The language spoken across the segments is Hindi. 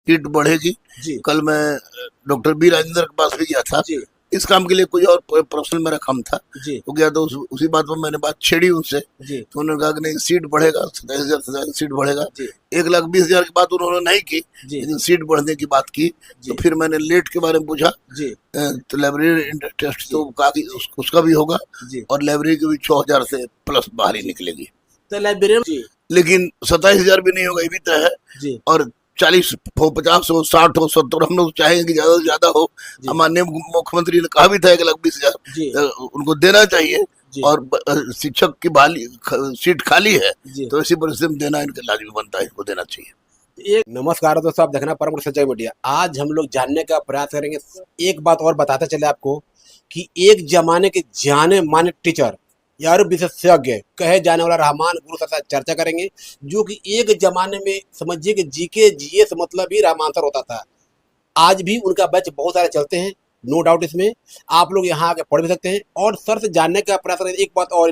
सीट बढ़ेगी। जी कल मैं डॉक्टर बी राजेंद्र के पास भी गया था, जी इस काम के लिए कोई और पर्सनल मेरा काम था, जी तो गया तो उसी बात पर मैंने बात छेड़ी उनसे। जी तो उन्होंने कहा कि नहीं, सीट बढ़ेगा, 27,000 सीट बढ़ेगा। जी 1,20,000 की बात उन्होंने नहीं की, जी लेकिन सीट बढ़ने की बात की। तो जी फिर मैंने लेट के बारे में पूछा, जी तो लाइब्रेरी टेस्ट जी तो कहा कि उसका भी होगा, जी। और लाइब्रेरी की भी 6,000 से प्लस बाहर ही निकलेगी। तो लाइब्रेरियन जी लेकिन 27,000 भी नहीं होगा, ये भी तय है। जी और 40 हो, 50 हो, 60 हो, 70, हम लोग चाहेंगे कि ज्यादा से ज्यादा हो। जी माननीय मुख्यमंत्री ने कहा भी था 1,20,000 जी उनको देना चाहिए। जी और शिक्षक की सीट खाली है, जी। तो ऐसी परिस्थिति में देना इनका लाजमी बनता है, इनको देना चाहिए। एक नमस्कार दोस्तों, आप देखना परम सच्चाई मीडिया। आज हम लोग जानने का प्रयास करेंगे। एक बात और बताते चले आपको कि एक जमाने के जाने माने टीचर या विशेषज्ञ कहे जाने वाला रहमान गुरु सर से चर्चा करेंगे, जो कि एक जमाने में समझिए कि जीके जीए से मतलब ही रहमान सर होता था। आज भी उनका बैच बहुत सारे चलते हैं, नो डाउट इसमें। आप लोग यहाँ आके पढ़ भी सकते हैं और सर से जानने का प्रयास करें। एक बात और,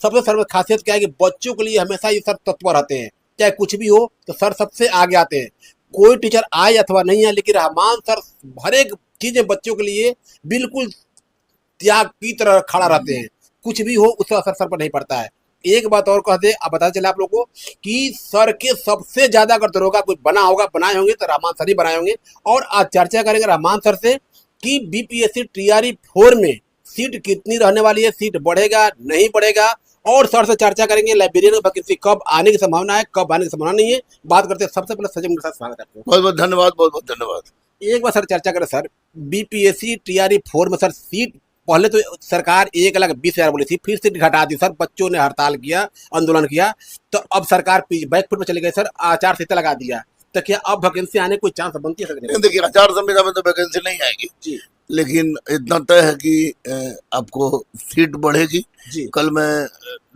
सबसे सर्व खासियत क्या है कि बच्चों के लिए हमेशा ये सर तत्पर रहते हैं, चाहे कुछ भी हो तो सर सबसे आगे आते हैं। कोई टीचर आए अथवा नहीं आए, लेकिन रहमान सर हर एक चीजें बच्चों के लिए बिल्कुल त्याग की तरह खड़ा रहते हैं। कुछ भी हो उसका असर सर पर नहीं पड़ता है। एक बात और कह दे, अब बताते चले आप लोगों को कि सर के सबसे ज्यादा अगर दरोगा कोई बना होगा, बनाए होंगे तो रहमान सर ही बनाए होंगे। और आज चर्चा करेंगे रहमान सर से कि बीपीएससी टीआरई 4 में सीट कितनी रहने वाली है, सीट बढ़ेगा नहीं बढ़ेगा, और सर से चर्चा करेंगे लाइब्रेरियन वैकेंसी कब आने की संभावना है, कब आने की संभावना नहीं है। बात करते हैं। सबसे पहले सजग मेरे साथ स्वागत है आपको। बहुत बहुत धन्यवाद, बहुत बहुत धन्यवाद। एक बार सर चर्चा करें सर, बीपीएससी टीआरई 4 में सर सीट पहले तो सरकार 1,20,000 बोली थी, फिर सीट घटा दी सर। बच्चों ने हड़ताल किया, आंदोलन किया, तो अब सरकार बैकफुट में चले गए सर, आचार संहिता लगा दिया। तो क्या अब वैकेंसी आने कोई चांस बनती है सर? देखिए, आचार संहिता में तो वैकेंसी नहीं आएगी, जी लेकिन इतना तय है कि आपको सीट बढ़ेगी। जी कल मैं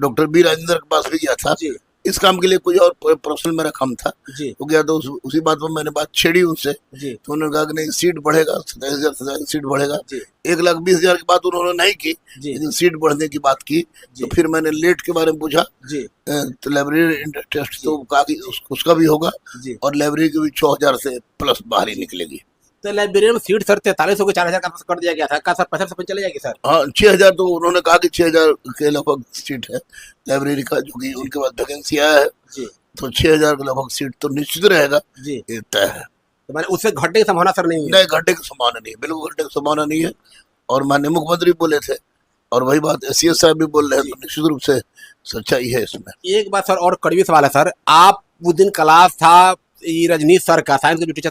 डॉक्टर बी राजेंद्र के पास भी गया था, जी इस काम के लिए कोई और पर्सनल मेरा काम था, जी तो गया तो उसी बात पर मैंने बात छेड़ी उनसे। जी तो उन्होंने कहा कि नहीं, सीट बढ़ेगा, 27,000 सीट बढ़ेगा। जी 1,20,000 की बात उन्होंने नहीं की, जी लेकिन सीट बढ़ने की बात की। जी तो फिर मैंने लेट के बारे में पूछा, जी तो लाइब्रेरी टेस्ट तो कहा कि उसका भी होगा, जी। और लाइब्रेरी की भी 6,000 से प्लस बाहर ही निकलेगी। तो लाइब्रेरियन में सीट सर 43 हो 4,000 का कर दिया गया था। का सर 65 चले जाएगी सर? हाँ, 6,000 तो उन्होंने कहा कि 6,000 के लगभग सीट है लाइब्रेरी का, जो कि उनके पास वैकेंसी आया है। जी तो 6,000 के लगभग सीट तो निश्चित रहेगा, जी। ये तय है। तो मैंने उससे घटने की संभावना सर नहीं है? नहीं, घंटे की संभावना नहीं है, बिल्कुल घंटे की संभावना नहीं है। और माननीय मुख्यमंत्री बोले थे, और वही बात एसीएस साहब भी बोल रहे हैं, तो निश्चित रूप से सच्चाई है इसमें। एक बात सर और कड़वी सवाल है सर, आप उस दिन क्लास था ये रजनीश सर का, साइंस के जो टीचर